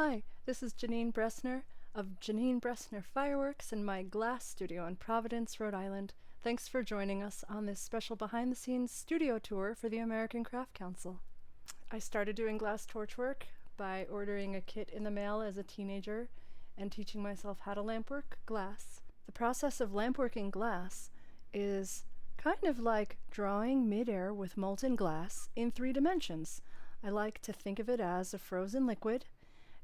Hi, this is Jenine Bressner of Jenine Bressner Fireworks in my glass studio in Providence, Rhode Island. Thanks for joining us on this special behind-the-scenes studio tour for the American Craft Council. I started doing glass torch work by ordering a kit in the mail as a teenager and teaching myself how to lampwork glass. The process of lampworking glass is kind of like drawing midair with molten glass in 3 dimensions. I like to think of it as a frozen liquid,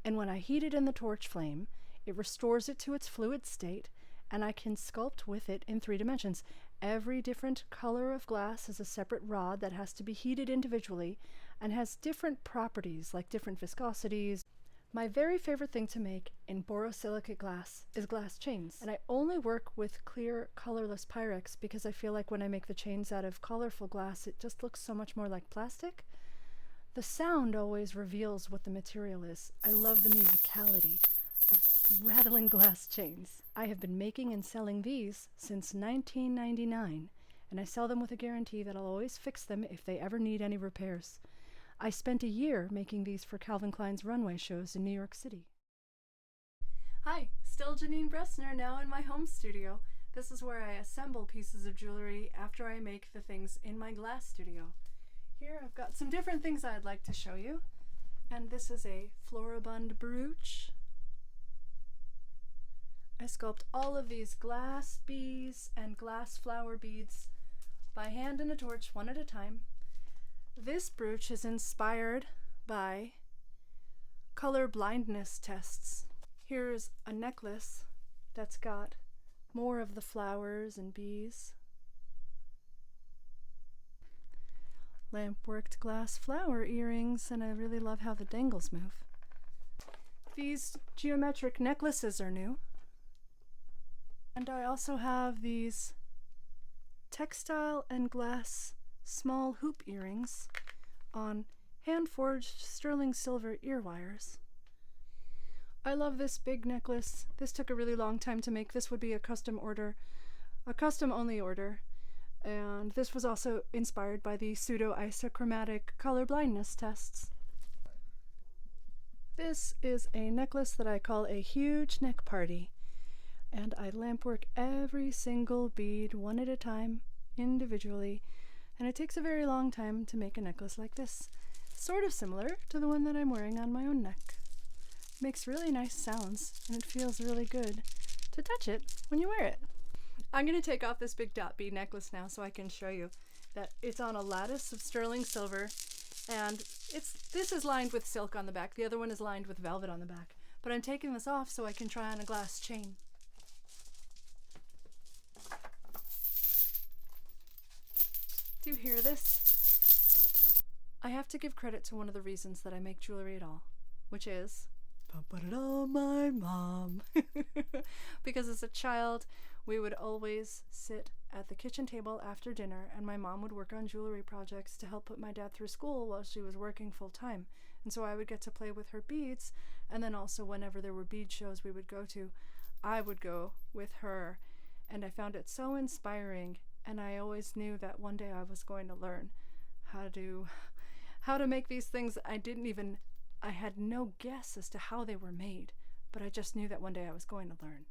and when I heat it in the torch flame, it restores it to its fluid state, and I can sculpt with it in 3 dimensions. Every different color of glass is a separate rod that has to be heated individually and has different properties, like different viscosities. My very favorite thing to make in borosilicate glass is glass chains, and I only work with clear, colorless Pyrex because I feel like when I make the chains out of colorful glass, it just looks so much more like plastic. The sound always reveals what the material is. I love the musicality of rattling glass chains. I have been making and selling these since 1999, and I sell them with a guarantee that I'll always fix them if they ever need any repairs. I spent a year making these for Calvin Klein's runway shows in New York City. Hi, still Jenine Bressner, now in my home studio. This is where I assemble pieces of jewelry after I make the things in my glass studio. Here I've got some different things I'd like to show you. And this is a floribund brooch. I sculpt all of these glass bees and glass flower beads by hand in a torch, one at a time. This brooch is inspired by color blindness tests. Here's a necklace that's got more of the flowers and bees. Lamp-worked glass flower earrings, and I really love how the dangles move. These geometric necklaces are new. And I also have these textile and glass small hoop earrings on hand-forged sterling silver ear wires. I love this big necklace. This took a really long time to make. This would be a custom order, a custom-only order. And this was also inspired by the pseudo-isochromatic color blindness tests. This is a necklace that I call a huge neck party, and I lampwork every single bead one at a time, individually, and it takes a very long time to make a necklace like this, sort of similar to the one that I'm wearing on my own neck. It makes really nice sounds, and it feels really good to touch it when you wear it. I'm going to take off this big dot bead necklace now so I can show you that it's on a lattice of sterling silver, and this is lined with silk on the back. The other one is lined with velvet on the back. But I'm taking this off so I can try on a glass chain. Do you hear this? I have to give credit to one of the reasons that I make jewelry at all, which is my mom. Because as a child, we would always sit at the kitchen table after dinner, and my mom would work on jewelry projects to help put my dad through school while she was working full-time. And so I would get to play with her beads, and then also whenever there were bead shows we would go to, I would go with her. And I found it so inspiring, and I always knew that one day I was going to learn how to make these things. I had no guess as to how they were made, but I just knew that one day I was going to learn.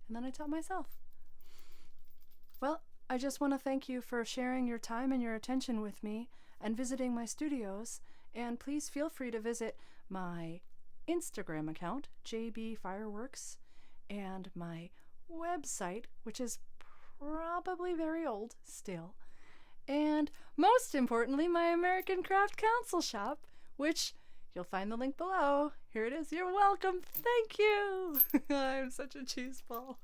And then I taught myself. Well, I just want to thank you for sharing your time and your attention with me and visiting my studios, and please feel free to visit my Instagram account, JB Fireworks, and my website, which is probably very old still, and most importantly, my American Craft Council shop, which you'll find the link below. Here it is. You're welcome. Thank you. I'm such a cheeseball.